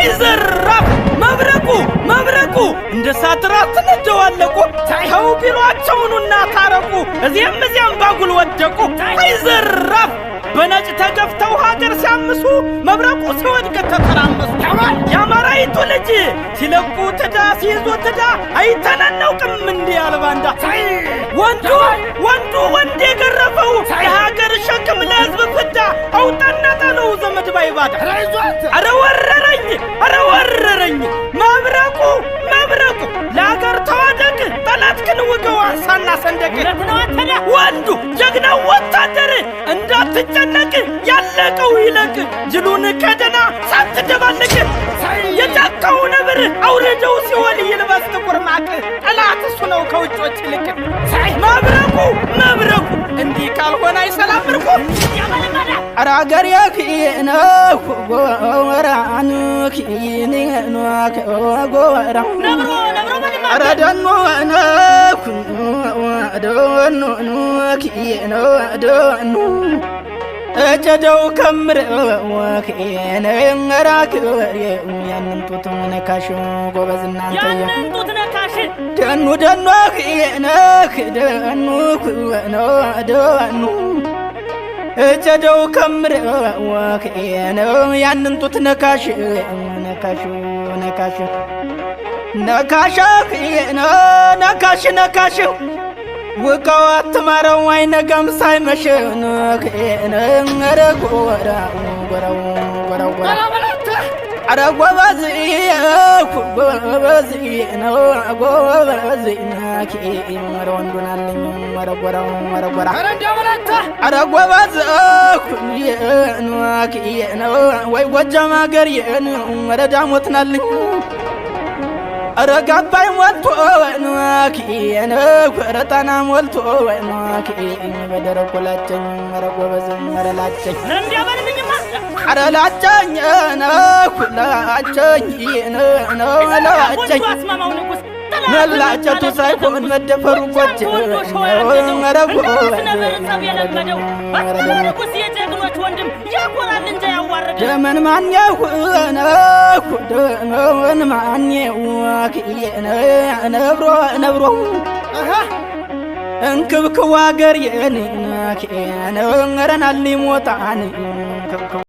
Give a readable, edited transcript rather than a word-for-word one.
አይዘራፍ መብረቁ እንደ ሳትራት ነደዋለቁ ታይኸው ቢሮአቸውኑና ታረቁ እዚያም ባጉል ወደቁ አይዘራፍ በነጭ ተገፍተው ሀገር ሲያምሱ መብረቁ ሲወድቅ ተተራመሱ ያማራይቱ ልጅ ሲለቁ ትዳ ሲይዙ ትዳ አይተናነውቅም እንዲህ ያልባንዳ ወንድ የገረፈው የሀገር ሸክም ለሕዝብ ፍዳ አውጣና ጣለው ዘመድ ባይባዳ አረ ወረረኝ መብረቁ ለሀገር ተዋደቅ ጠላት ግን ውገው አንሳና ሰንደቅ ወንዱ ጀግናው ወታደር እንዳትጨነቅ ያለቀው ይለቅ ጅሉን ከደና ሳትደባልቅ የጫካው ነብር አውረደው ሲሆን ይልበስ ጥቁር ማቅ ጠላት እሱ ነው ከውጮች ይልቅ መብረቁ እንዲህ ካልሆነ አይሰላም ምርኮ አረ አገር የክነው ጎራን ኪኔኖ ጎራ አረ ደኖ ኪኔኖ ደኖ እጀደው ከምር ወከነ እንራክር ያንን ጡት ነካሽ ጎበዝና አንተየ ያንን ጡት ነካሽ ደኑ ደኑ እጀደው ከምር ወከነ ያንን ጡት ነካሽ ውቀው አትማረው አይነጋም ሳይመሽ ነረ ጎራው አረ ጎበዝ ነው ጎበዝ ናኪ ወንዱናልኝ ወረጎራው አረ ጎበዝ ናኪ ነው ወይ ጎጃም ሀገር ወረዳሞትናልኝ አረ ጋባይ ሞልቶ ወንዋኪ ወረጣና ሞልቶ ወንዋኪ በደረቁ ላጨኝ አረ ጎበዝ አረ ላጨኝ አረ ላጨኝ መላጨቱ ሳይሆን መደፈሩ ቆጭ አረ ጎበዝ ደመን ማንየው ነብሮ እንክብክው አገር የኔ ረናሊ ሞጣን